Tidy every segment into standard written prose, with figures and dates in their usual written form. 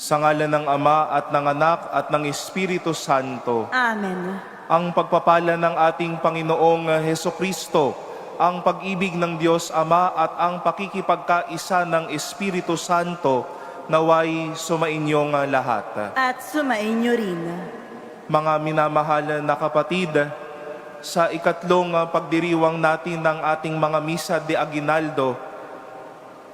Sa ngalan ng Ama at ng Anak at ng Espiritu Santo. Amen. Ang pagpapala ng ating Panginoong Hesukristo, ang pag-ibig ng Diyos Ama at ang pakikipagkaisa ng Espiritu Santo naway sumainyong lahat. At sumainyo rin. Mga minamahal na kapatid, sa ikatlong pagdiriwang natin ng ating mga misa de aguinaldo,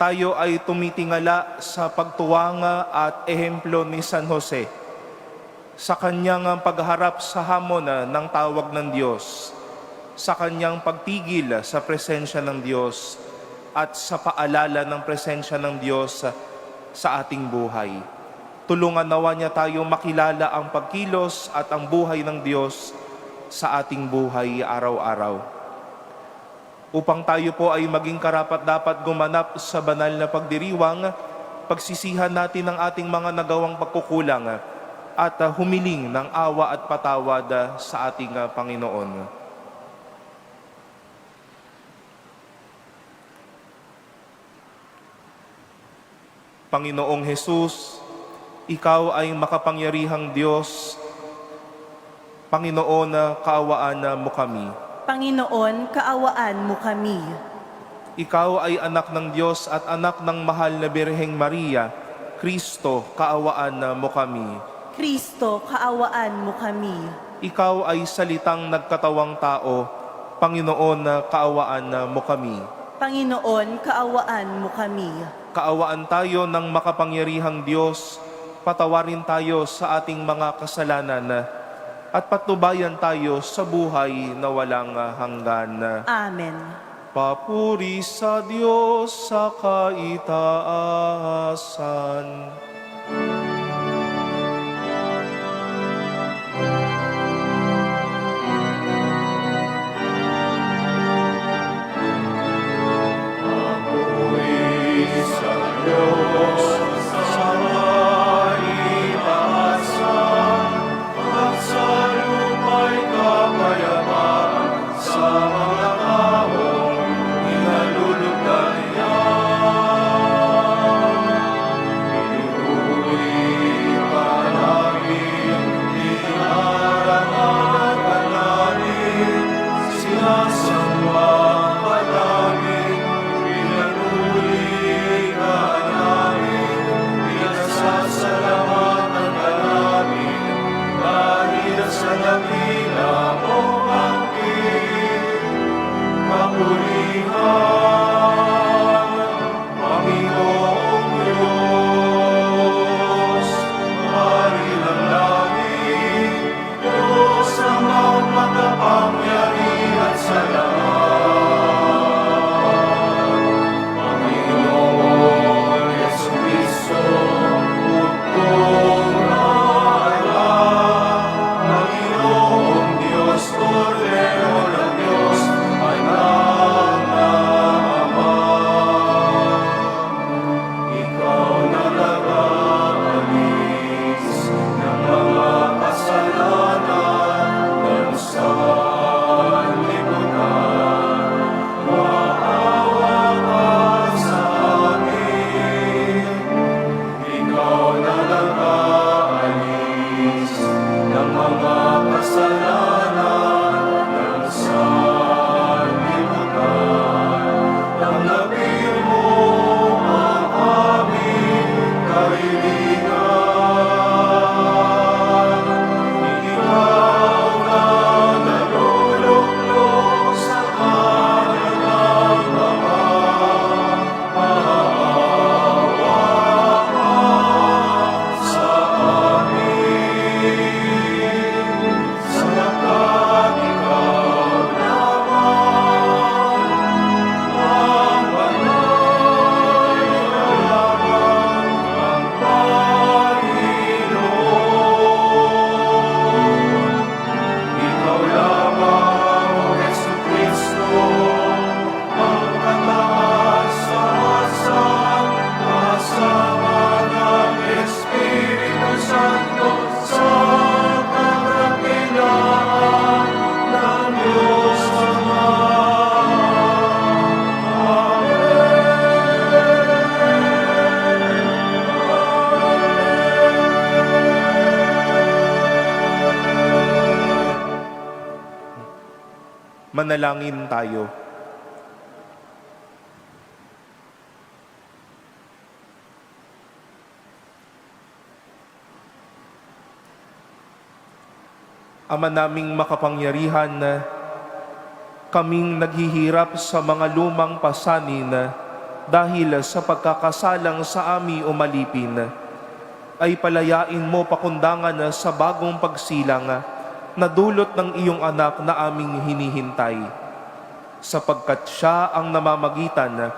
tayo ay tumitingala sa pagtuwanga at ehemplo ni San Jose sa kanyang pagharap sa hamon ng tawag ng Diyos, sa kanyang pagtigil sa presensya ng Diyos at sa paalala ng presensya ng Diyos sa ating buhay. Tulungan nawa niya tayo makilala ang pagkilos at ang buhay ng Diyos sa ating buhay araw-araw. Upang tayo po ay maging karapat-dapat gumanap sa banal na pagdiriwang, pagsisihan natin ang ating mga nagawang pagkukulang at humiling ng awa at patawad sa ating Panginoon. Panginoong Hesus, Ikaw ay makapangyarihang Diyos. Panginoon, kaawaan mo kami. Panginoon, kaawaan mo kami. Ikaw ay anak ng Diyos at anak ng mahal na Birheng Maria. Kristo, kaawaan mo kami. Kristo, kaawaan mo kami. Ikaw ay salitang nagkatawang tao. Panginoon, kaawaan mo kami. Panginoon, kaawaan mo kami. Kaawaan tayo ng makapangyarihang Diyos. Patawarin tayo sa ating mga kasalanan at patnubayan tayo sa buhay na walang hanggan. Amen. Papuri sa Diyos sa kaitaasan. Papuri sa Diyos sa kaitaasan, at sa lupa'y kapayapaan sa mga taong inalulugdan niya. Pinupuri ka namin, inarangalan ka namin, sinasamba ka namin, pinanuli ka namin. Manalangin tayo. Ama naming makapangyarihan, kaming naghihirap sa mga lumang pasanin dahil sa pagkakasalang sa ami umalipin, ay palayain mo pakundangan sa bagong pagsilang na dulot ng iyong anak na aming hinihintay. Sapagkat siya ang namamagitan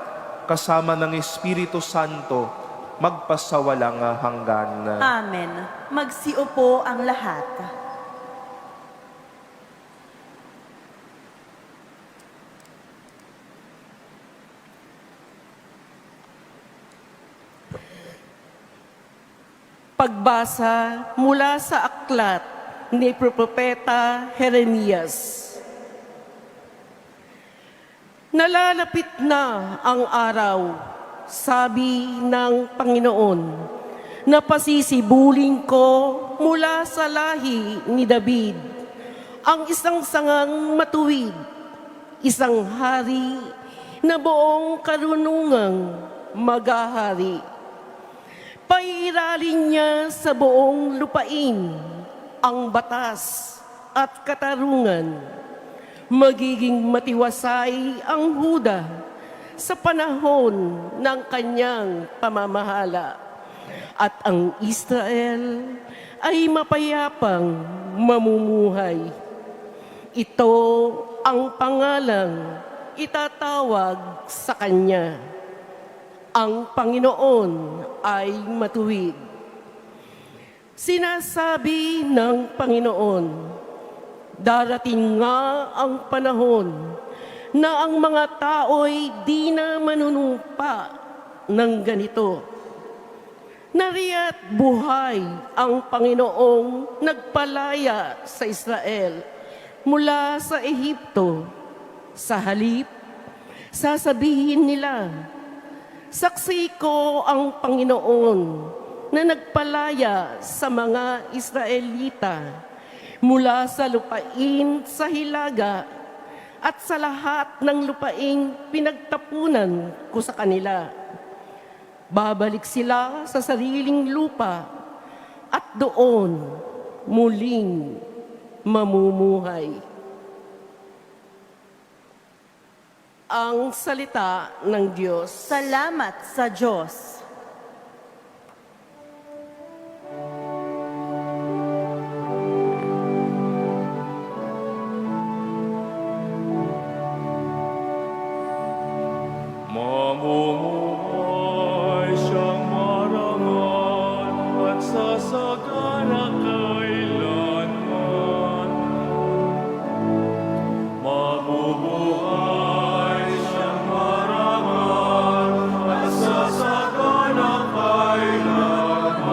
kasama ng Espiritu Santo magpasawalang hanggan. Amen. Magsiupo ang lahat. Pagbasa mula sa aklat ni Propeta Jeremias. Nalalapit na ang araw, sabi ng Panginoon, na pasisibulin ko mula sa lahi ni David ang isang sangang matuwid, isang hari na buong karunungang maghahari. Pairalin niya sa buong lupain ang batas at katarungan. Magiging matiwasay ang Huda sa panahon ng kanyang pamamahala. At ang Israel ay mapayapang mamumuhay. Ito ang pangalang itatawag sa kanya. Ang Panginoon ay matuwid. Sinasabi ng Panginoon, darating nga ang panahon na ang mga tao'y di na manunumpa ng ganito. Nariya't buhay ang Panginoong nagpalaya sa Israel mula sa Ehipto. Sa halip, sasabihin nila, saksi ko ang Panginoon na nagpalaya sa mga Israelita mula sa lupain sa Hilaga at sa lahat ng lupaing pinagtapunan ko sa kanila. Babalik sila sa sariling lupa at doon muling mamumuhay. Ang salita ng Diyos. Salamat sa Diyos. Mamumuhay siyang marangal at sasagana kailanman. Mamumuhay siyang marangal at sasagana kailanman.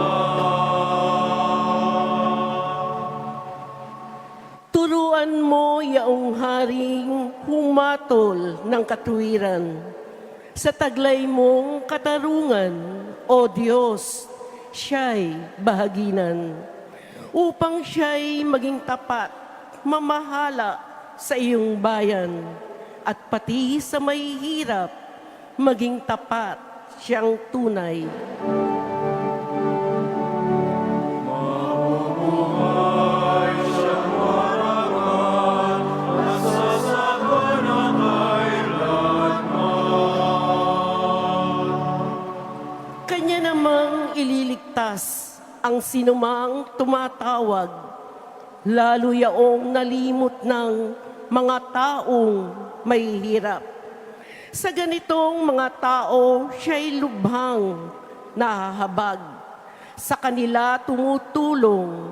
Turuan mo yaong haring humatol ng katuwiran. Sa taglay mong katarungan, O Diyos, siya'y bahaginan. Upang siya'y maging tapat, mamahala sa iyong bayan. At pati sa may hirap, maging tapat siyang tunay. Mamumuhay siyang marangal at sasagana kailanman. Kanya namang ililigtas ang sinumang tumatawag, lalo yaong nalimot ng mga taong may hirap. Sa ganitong mga tao, siya'y lubhang nahahabag. Sa kanila tumutulong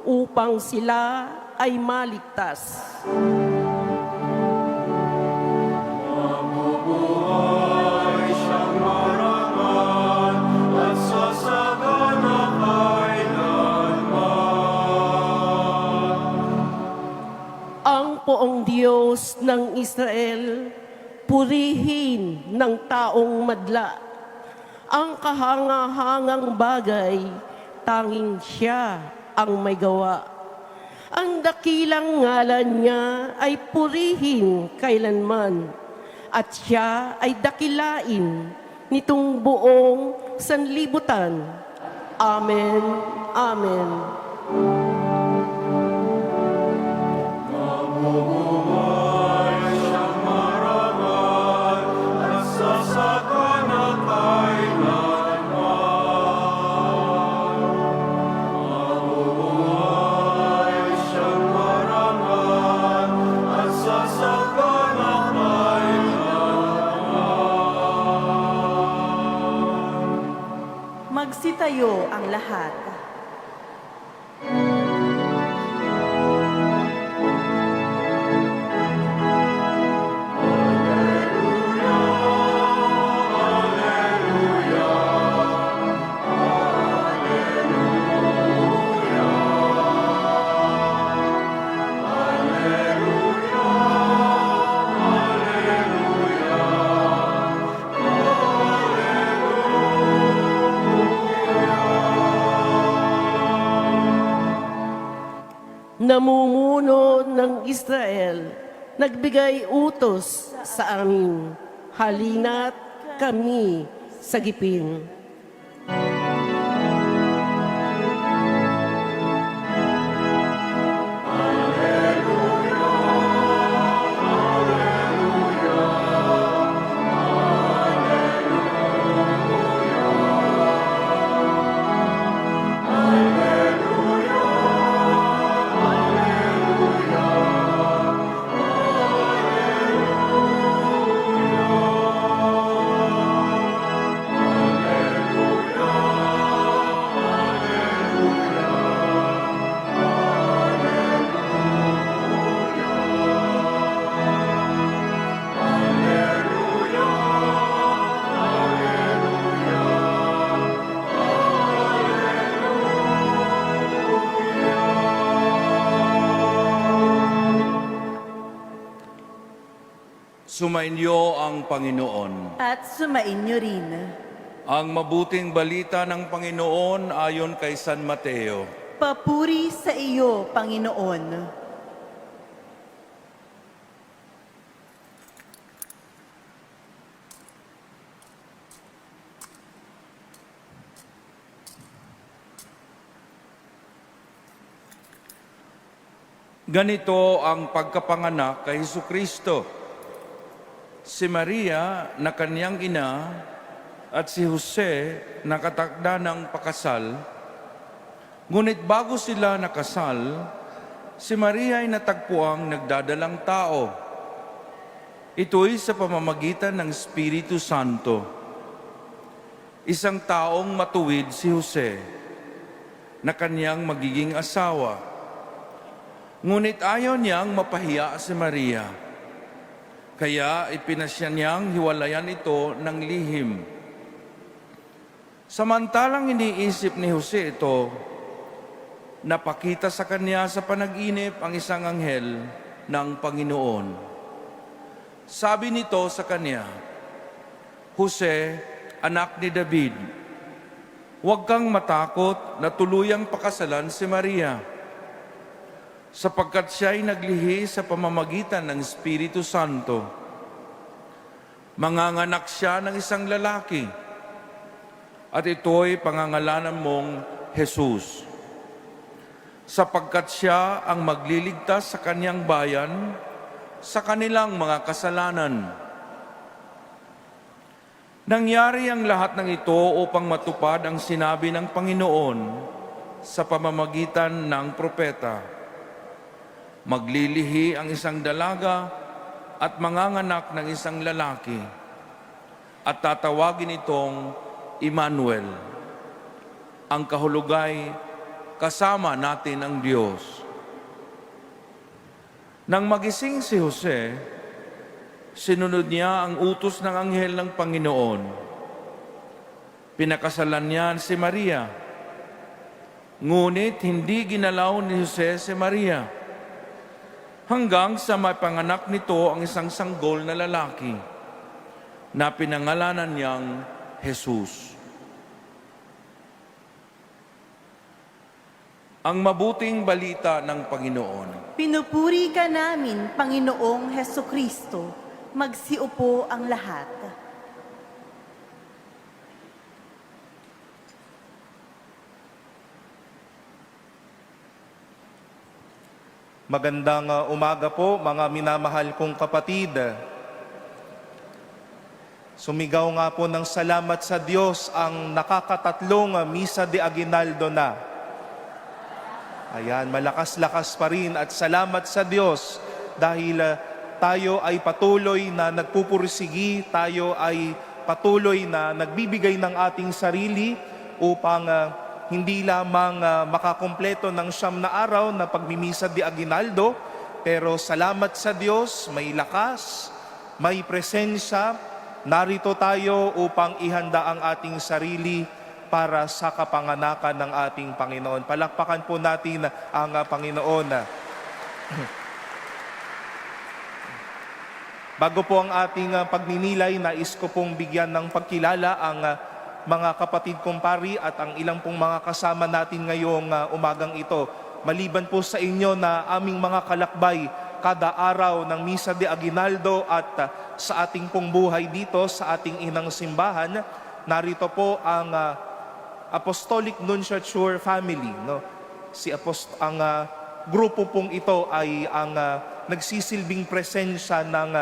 upang sila ay maligtas. Mamumuhay siyang marangal at sasagana kailanman. Ang poong Diyos ng Israel, purihin ng taong madla. Ang kahangahangang bagay, tanging siya ang may gawa. Ang dakilang ngalan niya ay purihin kailanman, at siya ay dakilain nitong buong sanlibutan. Amen. Amen. Magsitayo ang lahat. Namumuno ng Israel, nagbigay utos sa amin, halina't kami sagipin. Sumainyo ang Panginoon. At sumainyo rin. Ang mabuting balita ng Panginoon ayon kay San Mateo. Papuri sa iyo, Panginoon. Ganito ang pagkapanganak kay Hesukristo. Si Maria na kanyang ina at si Jose nakatakda ng pakasal. Ngunit bago sila nakasal, si Maria ay natagpuang nagdadalang tao. Ito'y sa pamamagitan ng Espiritu Santo. Isang taong matuwid si Jose na kanyang magiging asawa. Ngunit ayaw niyang mapahiya si Maria. Kaya ipinasya niyang hiwalayan ito ng lihim. Samantalang iniisip ni Jose ito, napakita sa kanya sa panaginip ang isang anghel ng Panginoon. Sabi nito sa kanya, Jose, anak ni David, huwag kang matakot na tuluyang pakasalan si Maria, sapagkat siya'y naglihi sa pamamagitan ng Espiritu Santo. Manganganak siya ng isang lalaki, at ito'y pangangalanan mong Jesus, sapagkat siya ang magliligtas sa kanyang bayan sa kanilang mga kasalanan. Nangyari ang lahat ng ito upang matupad ang sinabi ng Panginoon sa pamamagitan ng propeta. Maglilihi ang isang dalaga at manganganak ng isang lalaki, at tatawagin itong Emmanuel. Ang kahulugay, kasama natin ang Diyos. Nang magising si Jose, sinunod niya ang utos ng anghel ng Panginoon. Pinakasalan niya si Maria. Ngunit hindi ginalaw ni Jose si Maria, hanggang sa mapanganak nito ang isang sanggol na lalaki na pinangalanan niyang Jesus. Ang mabuting balita ng Panginoon. Pinupuri ka namin, Panginoong Heso Kristo. Magsiupo ang lahat. Magandang umaga po mga minamahal kong kapatid. Sumigaw nga po ng salamat sa Diyos ang nakakatatlong Misa de Aguinaldo na. Ayan, malakas-lakas pa rin at salamat sa Diyos dahil tayo ay patuloy na nagpupursigi, tayo ay patuloy na nagbibigay ng ating sarili upang hindi lamang makakumpleto ng 9 na araw na pagmimisa de Aguinaldo, pero salamat sa Diyos, may lakas, may presensya, narito tayo upang ihanda ang ating sarili para sa kapanganakan ng ating Panginoon. Palakpakan po natin ang Panginoon. Bago po ang ating pagninilay, nais ko pong bigyan ng pagkilala ang mga kapatid kong pari at ang ilang pong mga kasama natin ngayong umagang ito. Maliban po sa inyo na aming mga kalakbay kada araw ng Misa de Aguinaldo at sa ating pong buhay dito sa ating inang simbahan, narito po ang Apostolic Nunciature Family. No? Ang grupo pong ito ay ang nagsisilbing presensya ng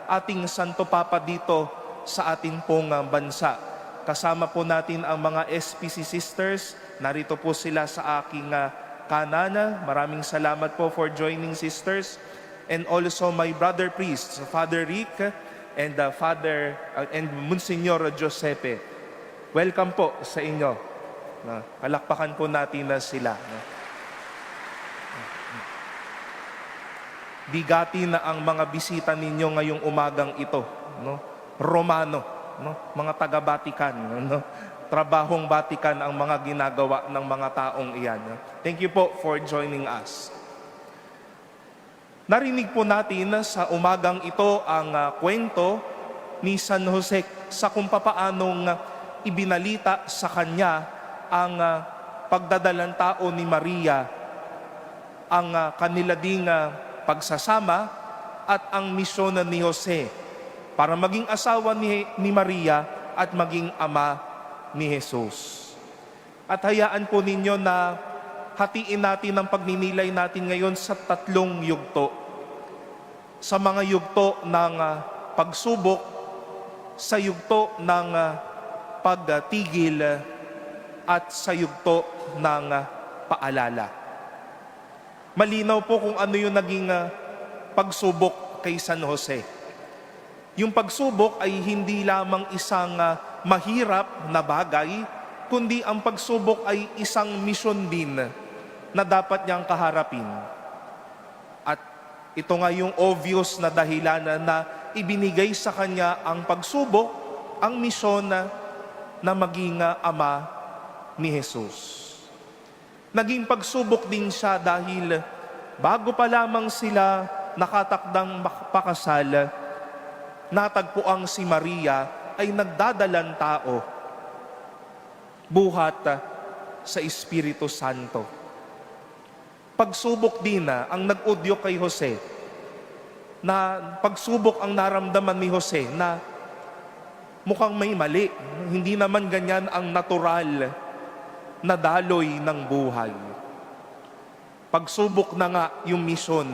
ating Santo Papa dito sa ating pong bansa. Kasama po natin ang mga SPC Sisters. Narito po sila sa aking kanan. Maraming salamat po for joining, sisters. And also my brother priests, Father Rick and Father and Monsignor Giuseppe. Welcome po sa inyo. Palakpakan po natin na sila. Bigati na ang mga bisita ninyo ngayong umagang ito. No? Romano. No? Mga taga-Vatican, no? Trabahong Vatican ang mga ginagawa ng mga taong iyan. No? Thank you po for joining us. Narinig po natin sa umagang ito ang kwento ni San Jose sa kung papaanong ibinalita sa kanya ang pagdadalang tao ni Maria, ang kanila ding pagsasama at ang misyon ni Jose para maging asawa ni Maria at maging ama ni Jesus. At hayaan po ninyo na hatiin natin ang pagninilay natin ngayon sa 3 yugto. Sa mga yugto ng pagsubok, sa yugto ng pagtigil, at sa yugto ng paalala. Malinaw po kung ano yung naging pagsubok kay San Jose. Yung pagsubok ay hindi lamang isang mahirap na bagay, kundi ang pagsubok ay isang misyon din na dapat niyang kaharapin. At ito nga yung obvious na dahilan na ibinigay sa kanya ang pagsubok, ang misyon na maging ama ni Jesus. Naging pagsubok din siya dahil bago pa lamang sila nakatakdang pakasal, natagpuang si Maria ay nagdadalang tao, buhat sa Espiritu Santo. Pagsubok din ang nag-udyo kay Jose, na pagsubok ang naramdaman ni Jose na mukhang may mali. Hindi naman ganyan ang natural na daloy ng buhay. Pagsubok na nga yung misyon,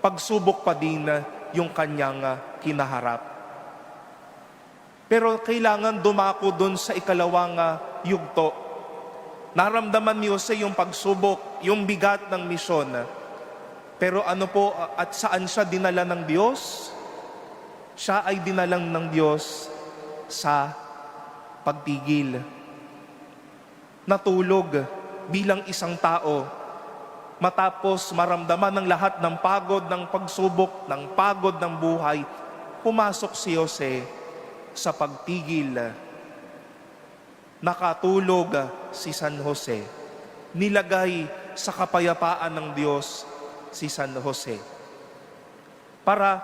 pagsubok pa din yung kanyang kinaharap. Pero kailangan dumako doon sa ikalawang yugto. Naramdaman ni Jose yung pagsubok, yung bigat ng misyon. Pero ano po, at saan siya dinala ng Diyos? Siya ay dinalang ng Diyos sa pagtigil. Natulog bilang isang tao matapos maramdaman ng lahat ng pagod ng pagsubok, ng pagod ng buhay. Pumasok si Jose sa pagtigil. Nakatulog si San Jose. Nilagay sa kapayapaan ng Diyos si San Jose. Para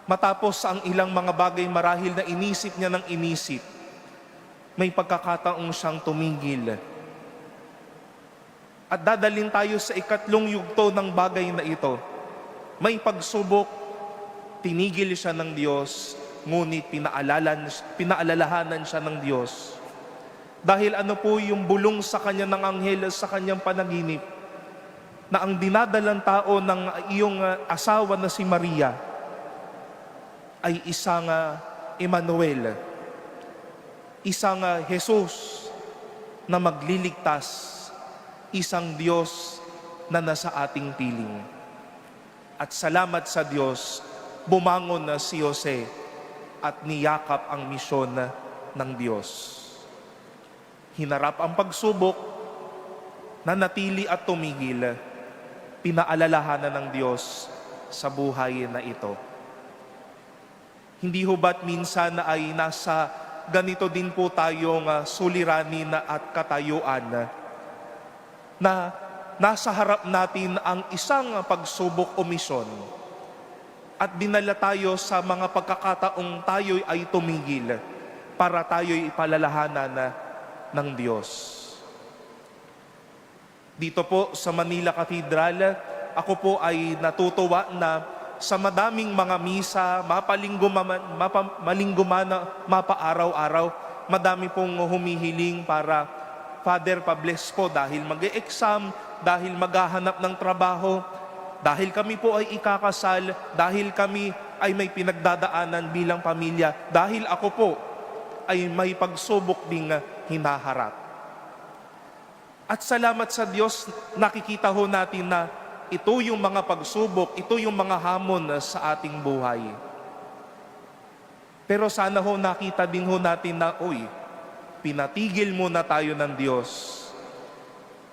matapos ang ilang mga bagay marahil na inisip niya ng inisip, may pagkakataong siyang tumigil. At dadalhin tayo sa ikatlong yugto ng bagay na ito. May pagsubok, tinigil siya ng Diyos, ngunit pinaalalahanan siya ng Diyos. Dahil ano po yung bulong sa kanya ng anghel sa kanyang panaginip, na ang dinadalang tao ng iyong asawa na si Maria ay isang Emmanuel, isang Jesus na magliligtas, isang Diyos na nasa ating piling. At salamat sa Diyos, bumangon na si Jose at niyakap ang misyon ng Diyos. Hinarap ang pagsubok, nanatili at tumigil, pinaalalahanan ng Diyos sa buhay na ito. Hindi ho ba't minsan ay nasa ganito din po tayong suliranin at katayuan na nasa harap natin ang isang pagsubok o misyon at dinala tayo sa mga pagkakataong tayo ay tumigil para tayo'y ipalalahanan ng Diyos. Dito po sa Manila Cathedral, ako po ay natutuwa na sa madaming mga misa, mapa-araw-araw, madami pong humihiling para Father, pa-bless po dahil mag-e-exam, dahil maghahanap ng trabaho, dahil kami po ay ikakasal, dahil kami ay may pinagdadaanan bilang pamilya, dahil ako po ay may pagsubok ding hinaharap. At salamat sa Diyos, nakikita ho natin na ito yung mga pagsubok, ito yung mga hamon sa ating buhay. Pero sana ho nakita din ho natin na, pinatigil muna tayo ng Diyos.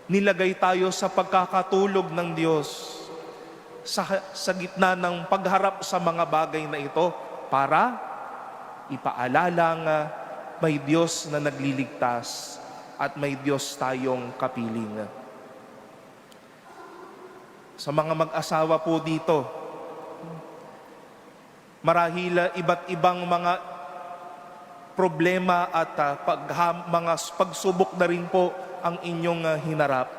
Nilagay tayo sa pagkakatulog ng Diyos sa gitna ng pagharap sa mga bagay na ito para ipaalalang may Diyos na nagliligtas at may Diyos tayong kapiling. Sa mga mag-asawa po dito, marahil iba't ibang mga problema at mga pagsubok na rin po ang inyong hinarap.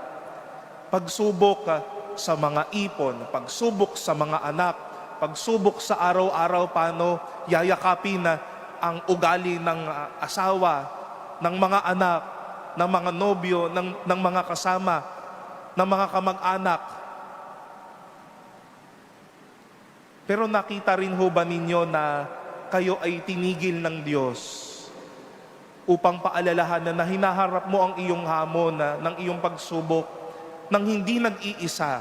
Pagsubok sa mga ipon, pagsubok sa mga anak, pagsubok sa araw-araw paano yayakapin ang ugali ng asawa, ng mga anak, ng mga nobyo, ng mga kasama, ng mga kamag-anak. Pero nakita rin ho ba ninyo na kayo ay tinigil ng Diyos upang paalalahanan na hinaharap mo ang iyong hamon ng iyong pagsubok nang hindi nag-iisa,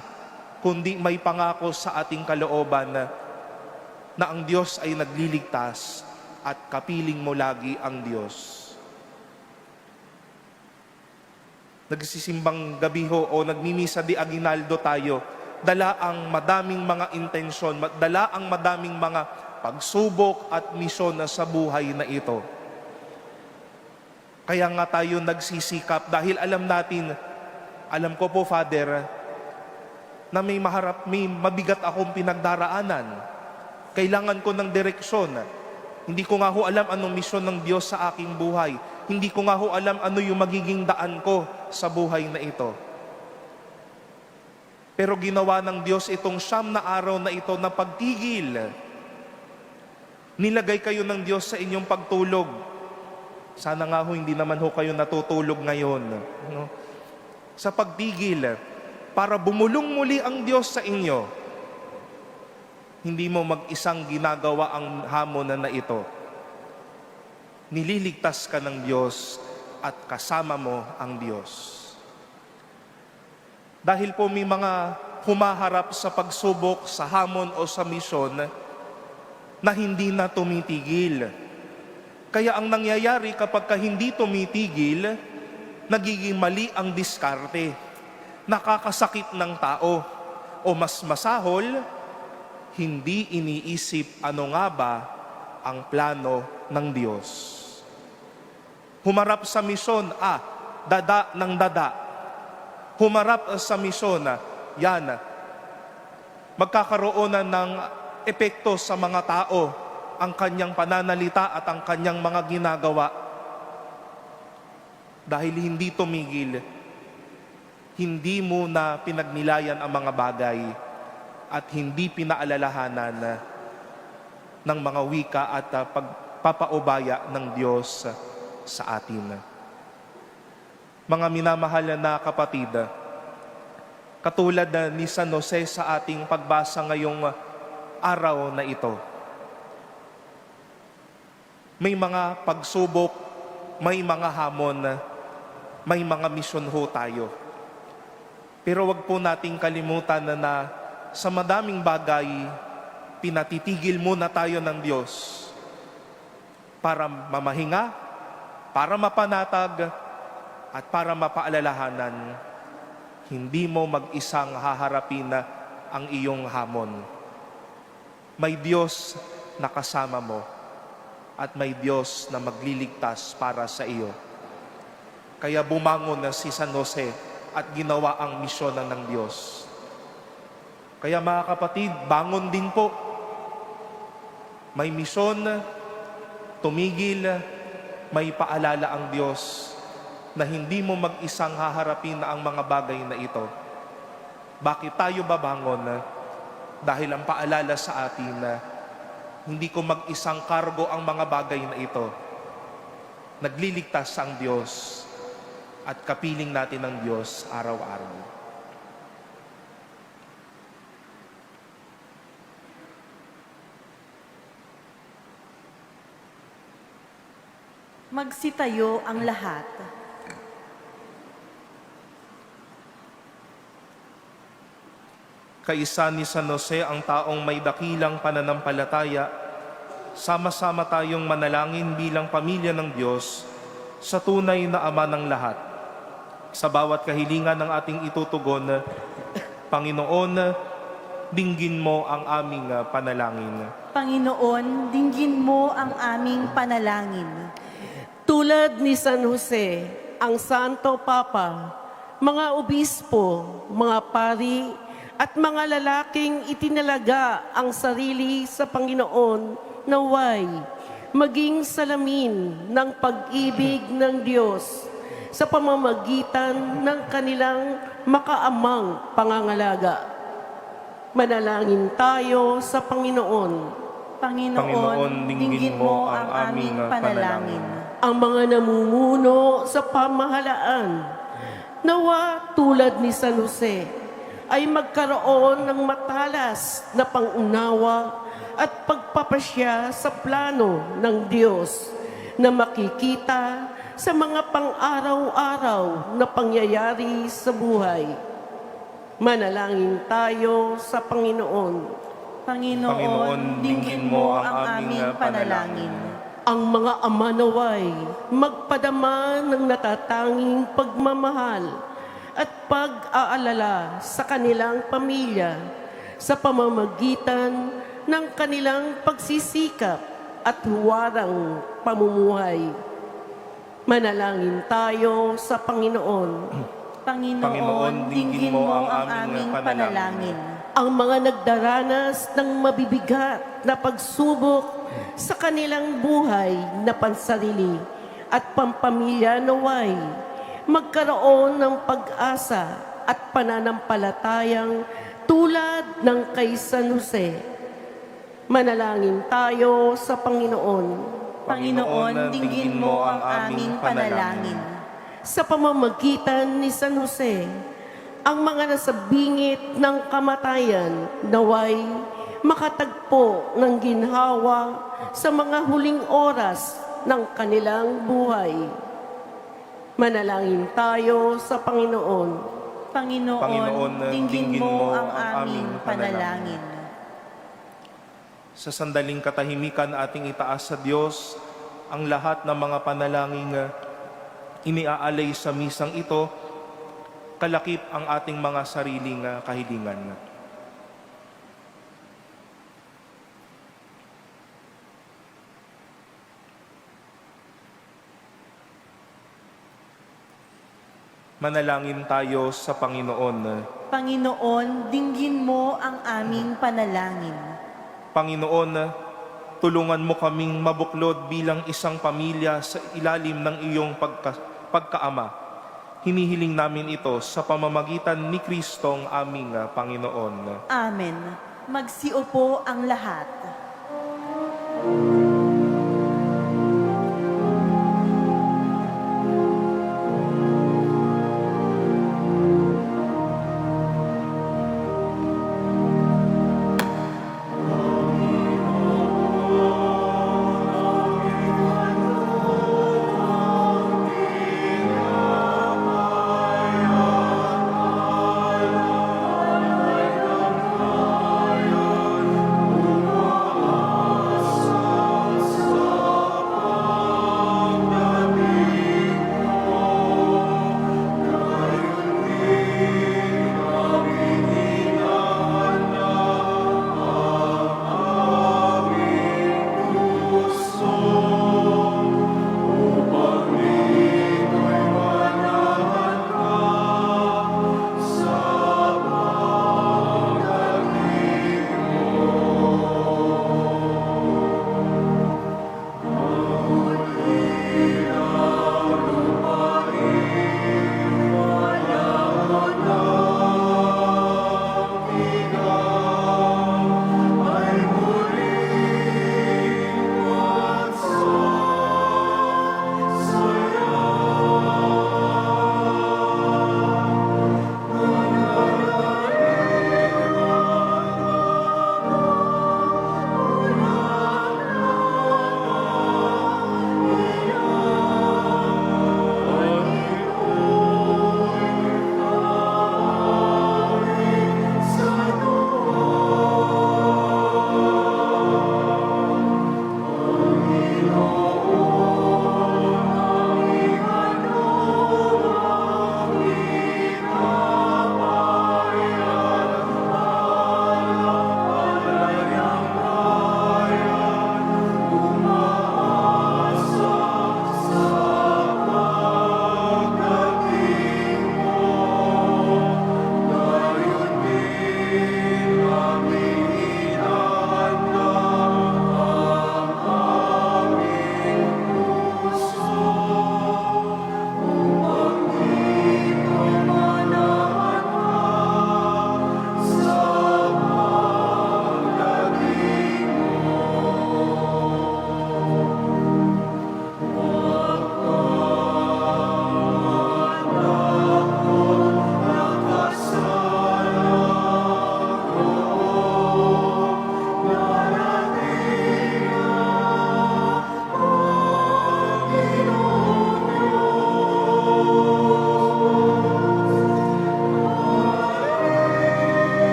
kundi may pangako sa ating kalooban na ang Diyos ay nagliligtas at kapiling mo lagi ang Diyos. Nagsisimbang gabi ho o nagmimisa di aginaldo tayo, dala ang madaming mga intensyon, dala ang madaming mga pagsubok at misyon na sa buhay na ito. Kaya nga tayo nagsisikap dahil alam ko po, Father, na may mabigat akong pinagdaraanan. Kailangan ko ng direksyon. Hindi ko nga ho alam anong misyon ng Diyos sa aking buhay. Hindi ko nga ho alam ano yung magiging daan ko sa buhay na ito. Pero ginawa ng Diyos itong 9 na araw na ito na pagtigil. Nilagay kayo ng Diyos sa inyong pagtulog. Sana nga ho hindi naman ho kayo natutulog ngayon. No? Sa pagtigil, para bumulong muli ang Diyos sa inyo. Hindi mo mag-isang ginagawa ang hamon na ito. Nililigtas ka ng Diyos at kasama mo ang Diyos. Dahil po may mga humaharap sa pagsubok, sa hamon o sa misyon na hindi na tumitigil. Kaya ang nangyayari kapag hindi tumitigil, nagiging mali ang diskarte. Nakakasakit ng tao. O mas masahol, hindi iniisip ano nga ba ang plano ng Diyos. Humarap sa misyon, dada ng dada. Humarap sa misyon, magkakaroon ng epekto sa mga tao ang kanyang pananalita at ang kanyang mga ginagawa. Dahil hindi tumigil, hindi mo na pinagnilayan ang mga bagay at hindi pinaalalahanan ng mga wika at pagpapaubaya ng Diyos sa atin. Mga minamahal na kapatid, katulad ni San Jose sa ating pagbasa ngayong araw na ito, may mga pagsubok, may mga hamon, may mga misyon ho tayo. Pero wag po nating kalimutan na sa madaming bagay, pinatitigil muna tayo ng Diyos para mamahinga, para mapanatag, at para mapaalalahanan, hindi mo mag-isang haharapin ang iyong hamon. May Diyos na kasama mo at may Diyos na magliligtas para sa iyo. Kaya bumangon na si San Jose at ginawa ang misyon ng Diyos. Kaya mga kapatid, bangon din po. May misyon, tumigil, may paalala ang Diyos na hindi mo mag-isang haharapin ang mga bagay na ito. Bakit tayo babangon? Dahil ang paalala sa atin na hindi ko mag-isang kargo ang mga bagay na ito. Nagliligtas ang Diyos at kapiling natin ng Diyos araw-araw. Magsitayo ang lahat. Kaisa ni San Jose ang taong may dakilang pananampalataya, sama-sama tayong manalangin bilang pamilya ng Diyos sa tunay na Ama ng lahat. Sa bawat kahilingan ng ating itutugon, Panginoon, dinggin mo ang aming panalangin. Panginoon, dinggin mo ang aming panalangin. Tulad ni San Jose, ang Santo Papa, mga obispo, mga pari, at mga lalaking itinalaga ang sarili sa Panginoon naway maging salamin ng pag-ibig ng Diyos sa pamamagitan ng kanilang makaamang pangangalaga. Manalangin tayo sa Panginoon. Panginoon, dinggin mo ang aming panalangin. Ang mga namumuno sa pamahalaan, nawa tulad ni San Jose, ay magkaroon ng matalas na pangunawa at pagpapasya sa plano ng Diyos na makikita sa mga pang-araw-araw na pangyayari sa buhay. Manalangin tayo sa Panginoon. Panginoon, dinggin mo ang aming panalangin. Ang mga ama naway magpadama ng natatanging pagmamahal at pag-aalala sa kanilang pamilya sa pamamagitan ng kanilang pagsisikap at huwarang pamumuhay. Manalangin tayo sa Panginoon. Panginoon, dinggin mo ang aming panalangin. Ang mga nagdaranas ng mabibigat na pagsubok sa kanilang buhay na pansarili at pampamilya naway magkaroon ng pag-asa at pananampalatayang tulad ng kay San Jose. Manalangin tayo sa Panginoon. Panginoon, dinggin mo ang aming panalangin. Sa pamamagitan ni San Jose, ang mga nasa bingit ng kamatayan naway makatagpo ng ginhawa sa mga huling oras ng kanilang buhay. Manalangin tayo sa Panginoon. Panginoon, dinggin mo ang aming panalangin. Sa sandaling katahimikan ating itaas sa Diyos ang lahat ng mga panalangin iniaalay sa misang ito, kalakip ang ating mga sariling kahilingan. Manalangin tayo sa Panginoon. Panginoon, dinggin mo ang aming panalangin. Panginoon, tulungan mo kaming mabuklod bilang isang pamilya sa ilalim ng iyong pagkaama. Hinihiling namin ito sa pamamagitan ni Kristong aming Panginoon. Amen. Magsiupo ang lahat.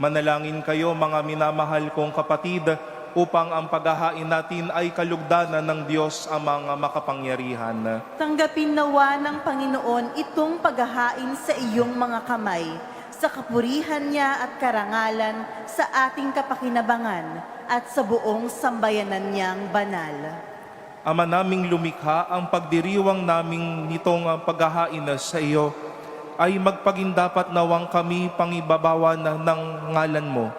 Manalangin kayo mga minamahal kong kapatid upang ang paghahain natin ay kalugdanan ng Diyos amang makapangyarihan. Tanggapin nawa ng Panginoon itong paghahain sa iyong mga kamay, sa kapurihan niya at karangalan, sa ating kapakinabangan, at sa buong sambayanan niyang banal. Ama naming lumikha, ang pagdiriwang naming nitong paghahain sa iyo ay magpagindapat nawang kami pangibabawan ng ngalan mo,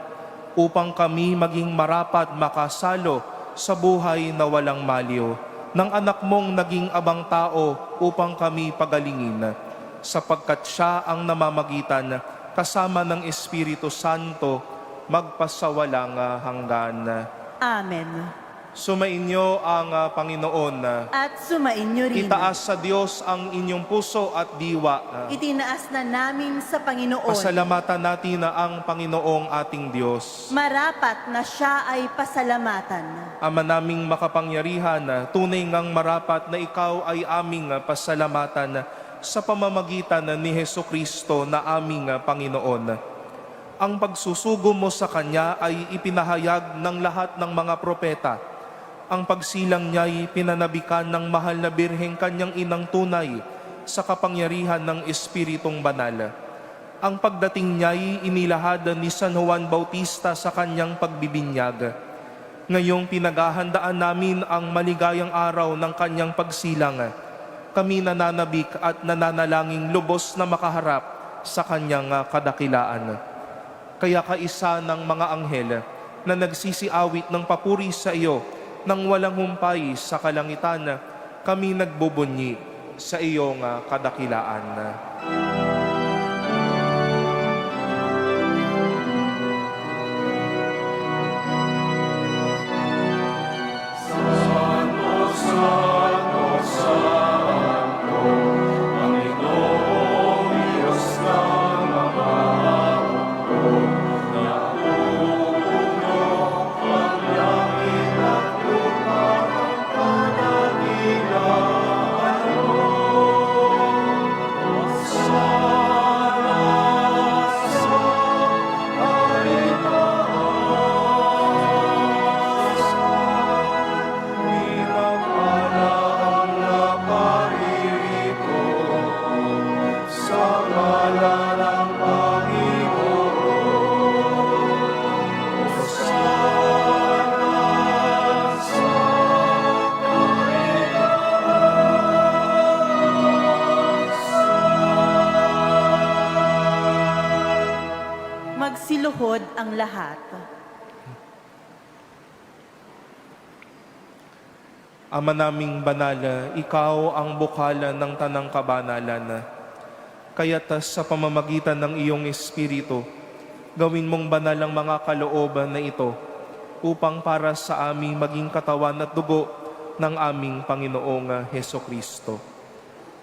upang kami maging marapat makasalo sa buhay na walang maliw, ng anak mong naging abang tao upang kami pagalingin, sapagkat siya ang namamagitan kasama ng Espiritu Santo magpasawalang hanggan. Amen. Sumainyo ang Panginoon. At sumainyo rin. Itaas sa Diyos ang inyong puso at diwa. Itinaas na namin sa Panginoon. Pasalamatan natin ang Panginoong ating Diyos. Marapat na siya ay pasalamatan. Ama naming makapangyarihan, tunay ngang marapat na ikaw ay aming pasalamatan sa pamamagitan ni Hesukristo na aming Panginoon. Ang pagsusugo mo sa Kanya ay ipinahayag ng lahat ng mga propeta. Ang pagsilang niya'y pinanabikan ng mahal na Birheng Kanyang inang tunay sa kapangyarihan ng Espiritong Banal. Ang pagdating niya'y inilahad ni San Juan Bautista sa kanyang pagbibinyag. Ngayong pinaghahandaan namin ang maligayang araw ng kanyang pagsilang, kami nananabik at nananalangin lubos na makaharap sa kanyang kadakilaan. Kaya kaisa ng mga anghel na nagsisiawit ng papuri sa iyo nang walang humpay sa kalangitan, kami nagbubunyi sa iyong kadakilaan. Magsiluhod ang lahat. Ama naming banal, ikaw ang bukala ng tanang kabanalan. Kaya't sa pamamagitan ng iyong Espiritu, gawin mong banal ang mga kalooban na ito upang para sa aming maging katawan at dugo ng aming Panginoong Hesukristo.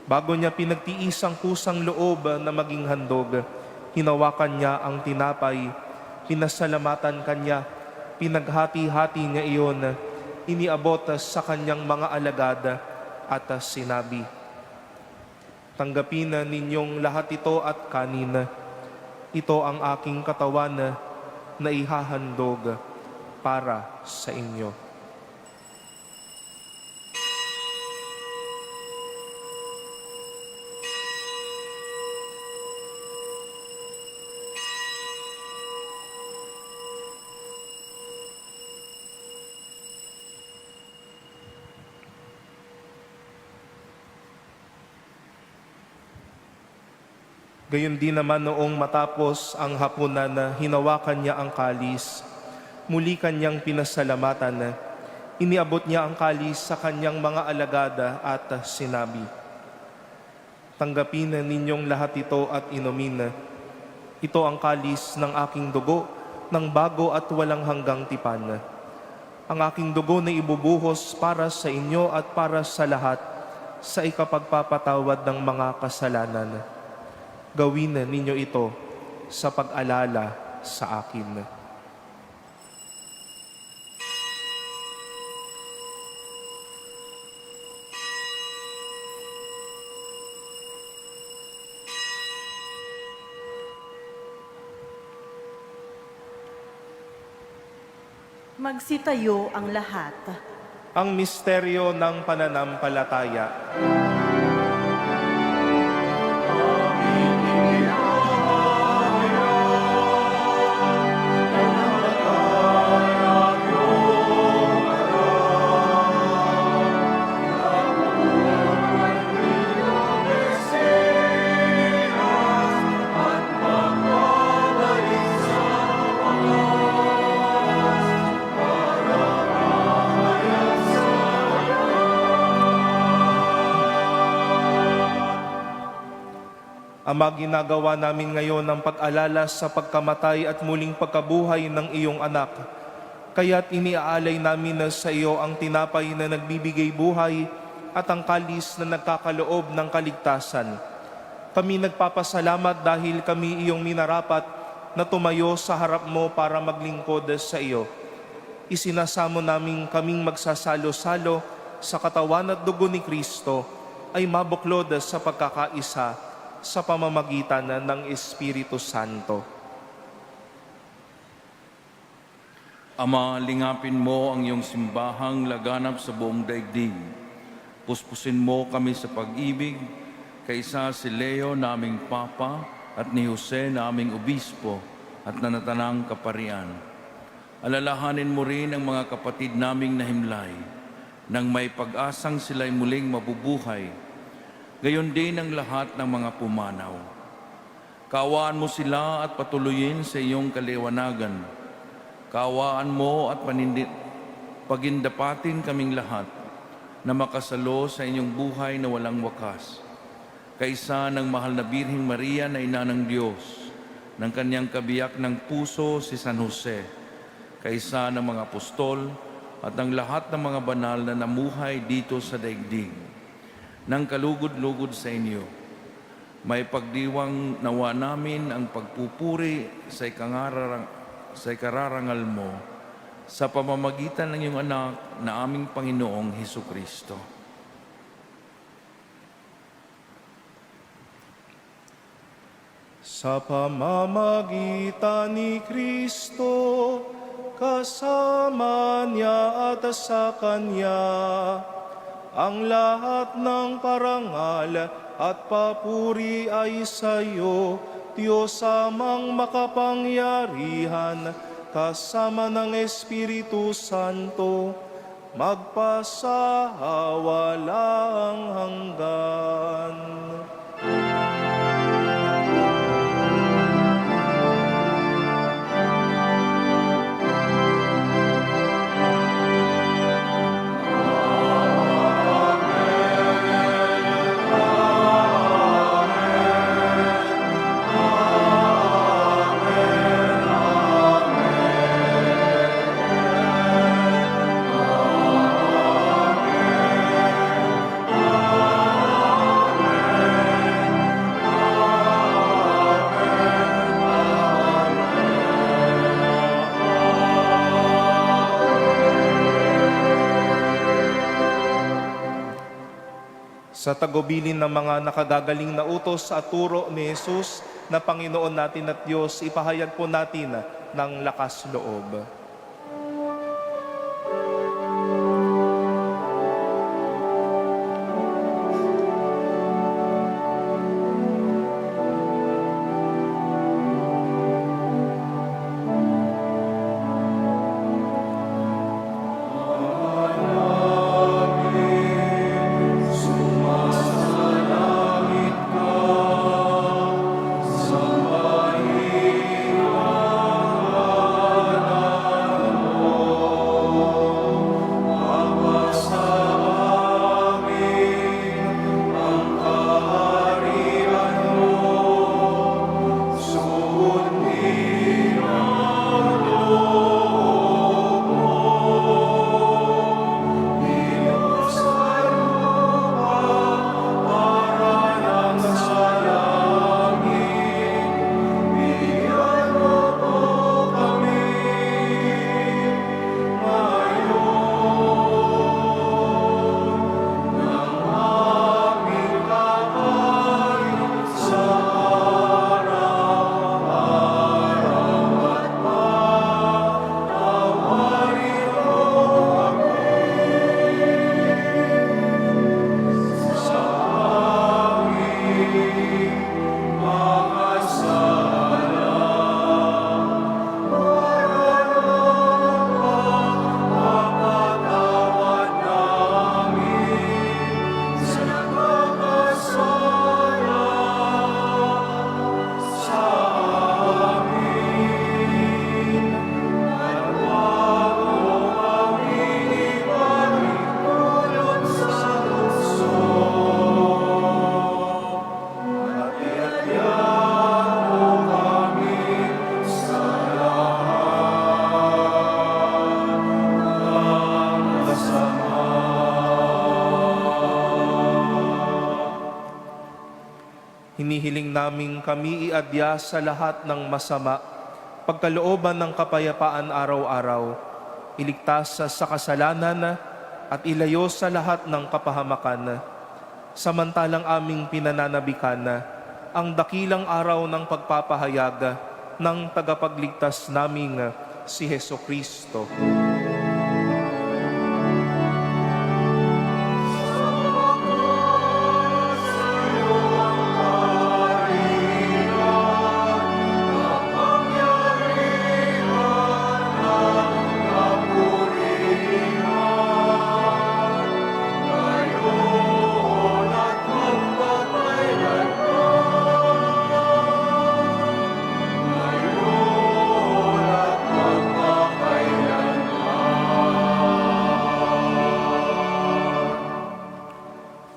Bago niya pinagtiis ang kusang loob na maging handog, hinawakan niya ang tinapay, pinasalamatan kanya, pinaghati-hati niya iyon, iniabot sa kanyang mga alagad at sinabi, "Tanggapin ninyong lahat ito at kanin. Ito ang aking katawan na ihahandog para sa inyo." Gayon din naman noong matapos ang hapunan na hinawakan niya ang kalis, muli kanyang pinasalamatan, iniabot niya ang kalis sa kanyang mga alagada at sinabi, "Tanggapin ninyong lahat ito at inumin. Ito ang kalis ng aking dugo ng bago at walang hanggang tipan. Ang aking dugo na ibubuhos para sa inyo at para sa lahat sa ikapagpapatawad ng mga kasalanan. Gawin ninyo ito sa pag-alala sa akin." Magsitayo ang lahat. Ang misteryo ng pananampalataya. Ama, ginagawa namin ngayon ang pag-alala sa pagkamatay at muling pagkabuhay ng iyong anak. Kaya't iniaalay namin na sa iyo ang tinapay na nagbibigay buhay at ang kalis na nagkakaloob ng kaligtasan. Kami nagpapasalamat dahil kami iyong minarapat na tumayo sa harap mo para maglingkod sa iyo. Isinasamo namin kaming magsasalo-salo sa katawan at dugo ni Kristo ay mabuklod sa pagkakaisa sa pamamagitan ng Espiritu Santo. Ama, lingapin mo ang iyong simbahang laganap sa buong daigdig. Puspusin mo kami sa pag-ibig, kaisa si Leo naming Papa at ni Jose naming Obispo at nanatanang kaparian. Alalahanin mo rin ang mga kapatid naming nahimlay, nang may pag-asang sila'y muling mabubuhay. Gayon din ang lahat ng mga pumanaw. Kaawaan mo sila at patuloyin sa iyong kaliwanagan. Kaawaan mo at pagindapatin kaming lahat na makasalo sa inyong buhay na walang wakas. Kaisa ng mahal na Birheng Maria na Ina ng Diyos, ng kanyang kabiyak ng puso si San Jose, kaisa ng mga apostol at ng lahat ng mga banal na namuhay dito sa daigdig, ng kalugod-lugod sa inyo. May pagdiwang nawa namin ang pagpupuri sa ikararangal mo sa pamamagitan ng iyong anak na aming Panginoong Hesukristo. Sa pamamagitan ni Kristo, kasama niya at sa Kanya, ang lahat ng parangal at papuri ay sa iyo, Diyos amang makapangyarihan, kasama ng Espiritu Santo, magpasawalang hanggan. Sa tagubilin ng mga nakagagaling na utos at turo ni Jesus na Panginoon natin at Diyos, ipahayag po natin ng lakas loob. Hiling naming kami iadya sa lahat ng masama, pagkalooban ng kapayapaan araw-araw, iligtas sa kasalanan at ilayo sa lahat ng kapahamakan. Samantalang aming pinananabikan ang dakilang araw ng pagpapahayag ng tagapagligtas naming si Heso Kristo.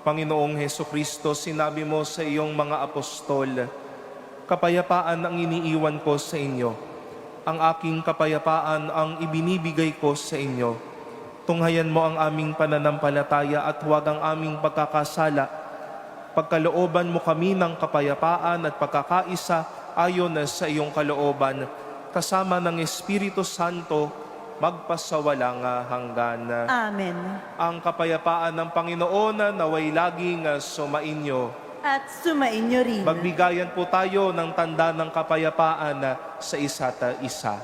Panginoong Heso Kristo, sinabi mo sa iyong mga apostol, kapayapaan ang iniiwan ko sa inyo. Ang aking kapayapaan ang ibinibigay ko sa inyo. Tunghayan mo ang aming pananampalataya at huwag ang aming pagkakasala. Pagkalooban mo kami ng kapayapaan at pagkakaisa ayon sa iyong kalooban, kasama ng Espiritu Santo, magpasawalang hanggan. Amen. Ang kapayapaan ng Panginoon naway laging sumainyo. At sumainyo rin. Magbigayan po tayo ng tanda ng kapayapaan sa isa't isa.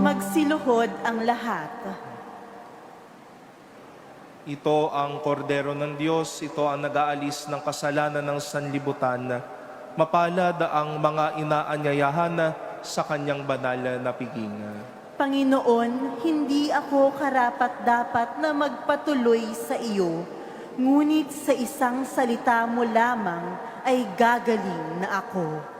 Magsiluhod ang lahat. Ito ang kordero ng Diyos, ito ang nag-aalis ng kasalanan ng sanlibutan. Mapalad ang mga inaanyayahan sa kanyang banal na piging. Panginoon, hindi ako karapat-dapat na magpatuloy sa iyo, ngunit sa isang salita mo lamang ay gagaling na ako.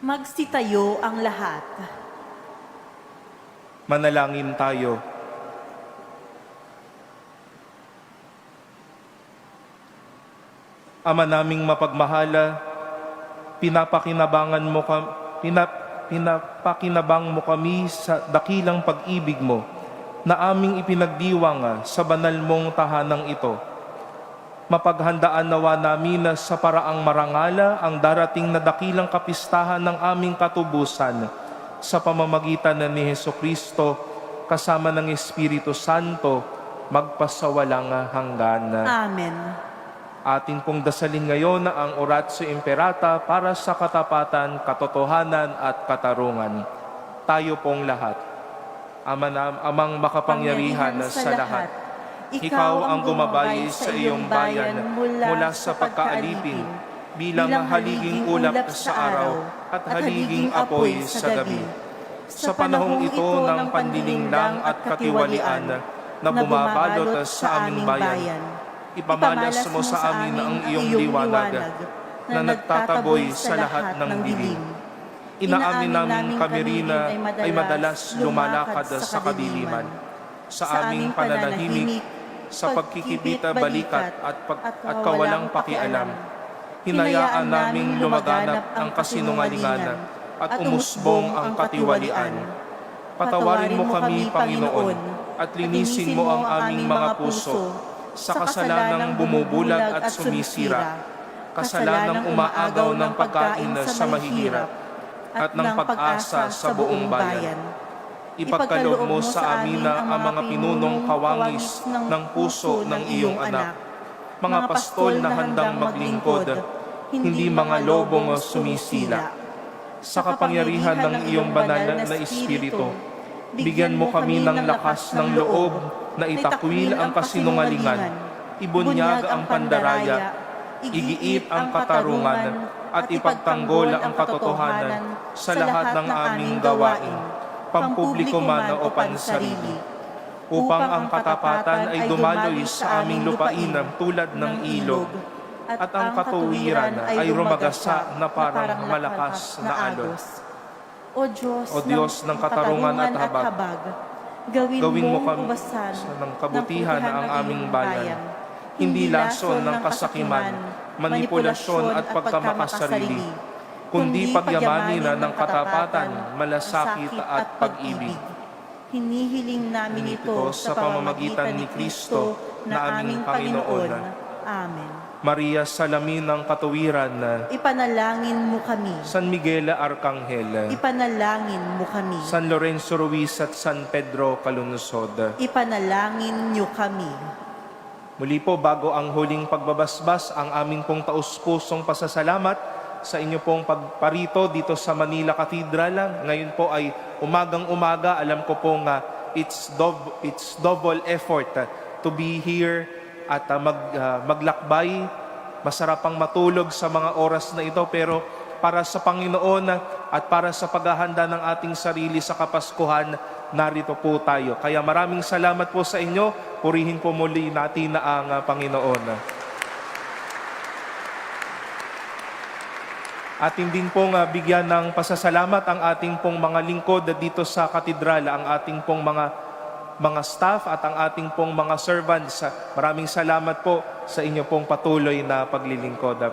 Magsitayo ang lahat. Manalangin tayo. Ama naming mapagmahala, pinapakinabangan pinapakinabang mo kami sa dakilang pag-ibig mo na aming ipinagdiwang sa banal mong tahanang ito. Mapaghandaan nawa namin na sa paraang marangala ang darating na dakilang kapistahan ng aming katubusan sa pamamagitan ni Hesukristo kasama ng Espiritu Santo magpasawalang hanggan. Amen. Atin pong dasalin ngayon ang Oratio Imperata para sa katapatan, katotohanan at katarungan. Tayo pong lahat. Amang makapangyarihan sa lahat. Ikaw ang gumabay sa iyong bayan mula sa pagkaalipin bilang haliging ulap sa araw at haliging apoy sa gabi. Sa panahong ito ng panlilinglang at katiwalian na bumabalot sa aming bayan, ipamalas mo sa amin ang iyong liwanag na nagtataboy sa lahat ng dilim. Inaamin namin kami rin ay madalas lumalakad sa kadiliman, sa aming pananahimik, sa pagkikibita balikat at kawalang pakialam. Hinayaan naming lumaganap ang kasinungalingan at umusbong ang katiwalian. Patawarin mo kami, Panginoon, at linisin mo ang aming mga puso sa kasalanang bumubulag at sumisira, kasalanang umaagaw ng pagkain sa mahihirap, at ng pag-asa sa buong bayan. ipagkaloob mo sa amin na ang mga pinunong kawangis ng puso ng iyong anak, mga pastol na handang maglingkod, hindi mga lobong sumisila. Sa kapangyarihan ng iyong banal na Espiritu, bigyan mo kami ng lakas ng loob na itakwil ang kasinungalingan, ibunyag ang pandaraya, igiit ang katarungan, at ipagtanggol ang katotohanan sa lahat ng aming gawain, pampubliko man o pansarili, upang ang katapatan ay dumaloy sa aming lupain tulad ng ilog, at ang katuwiran ay rumagasa na parang malakas na alon. O Diyos ng katarungan at habag, gawin mo kami ubasan ng kabutihan ang aming bayan, hindi lason ng kasakiman, manipulasyon at pagkamakasarili, kundi pagyamanin ng katapatan, malasakit at pag-ibig. Hinihiling namin ito sa pamamagitan ni Kristo na aming Panginoon. Amen. Maria, salamin ng katuwiran, Ipanalangin mo kami. San Miguel Arcangel, Ipanalangin mo kami. San Lorenzo Ruiz at San Pedro Calunsod. Ipanalangin niyo kami. Muli po, bago ang huling pagbabasbas, ang aming pong taus-pusong pasasalamat sa inyo pong pagparito dito sa Manila Cathedral. Ngayon po ay umagang-umaga. Alam ko pong it's double effort to be here at maglakbay. Masarap pang matulog sa mga oras na ito, pero para sa Panginoon at para sa paghahanda ng ating sarili sa Kapaskuhan, narito po tayo. Kaya maraming salamat po sa inyo. Purihin po muli natin na ang Panginoon. Atin din pong bigyan ng pasasalamat ang ating pong mga lingkod dito sa katedral, ang ating pong mga staff at ang ating pong mga servants. Maraming salamat po sa inyo pong patuloy na paglilingkod.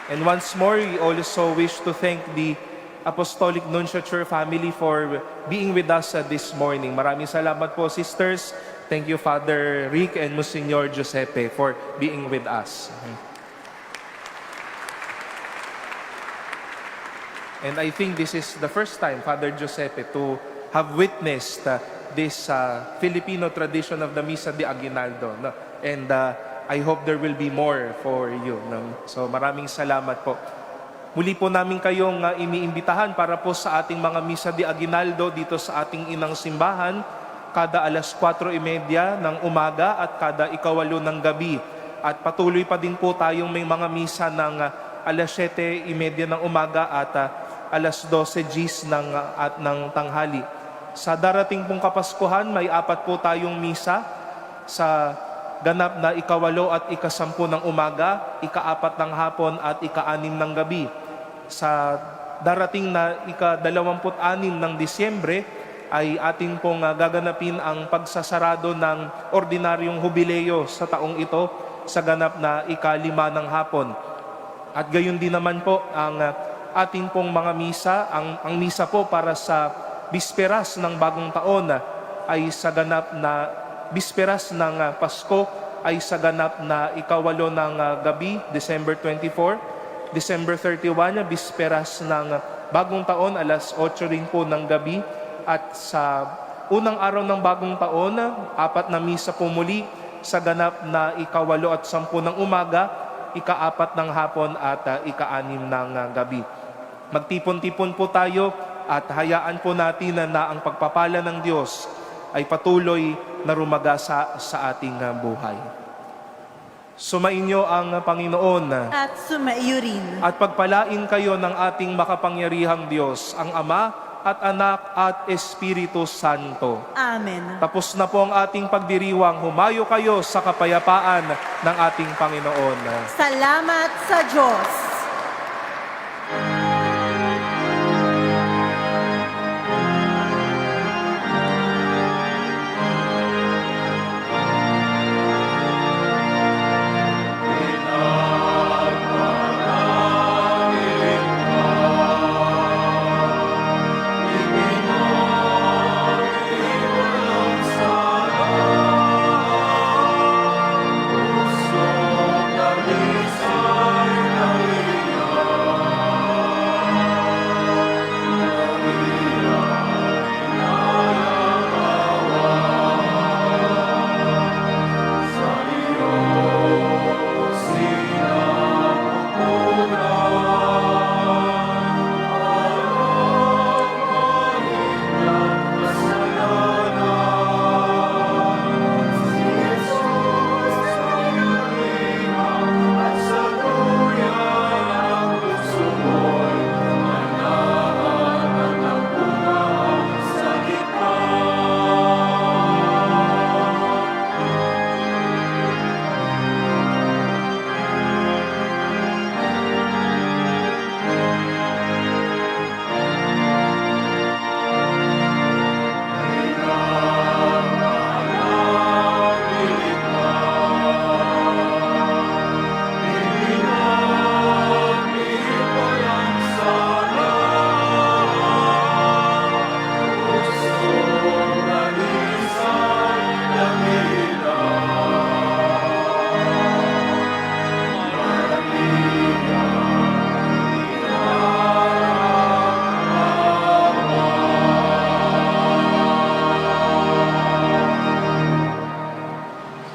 And once more, we also wish to thank the Apostolic Nunciature family for being with us this morning. Maraming salamat po, sisters. Thank you, Father Rick and Monsignor Giuseppe, for being with us. And I think this is the first time, Father Giuseppe, to have witnessed this Filipino tradition of the Misa de Aguinaldo. No? And I hope there will be more for you. No? So maraming salamat po. Muli po namin kayong iniimbitahan para po sa ating mga Misa de Aguinaldo dito sa ating inang simbahan, kada alas 4:30 ng umaga at kada 8:00 ng gabi. At patuloy pa din po tayong may mga misa ng alas 7:30 ng umaga at alas 12 GS ng tanghali. Sa darating pong Kapaskuhan, may 4 po tayong misa sa ganap na 8 at 10 ng umaga, 4 ng hapon at 6 ng gabi. Sa darating na 26 ng Disyembre, ay ating pong gaganapin ang pagsasarado ng ordinaryong hubileo sa taong ito sa ganap na 5 ng hapon. At gayon din naman po ang ating pong mga misa, ang misa po para sa bisperas ng bagong taon ay sa ganap na bisperas ng Pasko ay sa ganap na 8 ng gabi, December 24, December 31, bisperas ng bagong taon, alas 8 rin po ng gabi. At sa unang araw ng bagong taon, 4 na misa po muli sa ganap na 8 at 10 ng umaga, 4 ng hapon at 6 ng gabi. Magtipon-tipon po tayo at hayaan po natin na ang pagpapala ng Diyos ay patuloy na rumagasa sa ating buhay. Sumainyo ang Panginoon At sumaiyo rin. at pagpalain kayo ng ating makapangyarihang Diyos, ang Ama at Anak at Espiritu Santo. Amen. Tapos na po ang ating pagdiriwang. Humayo kayo sa kapayapaan ng ating Panginoon. Salamat sa Diyos.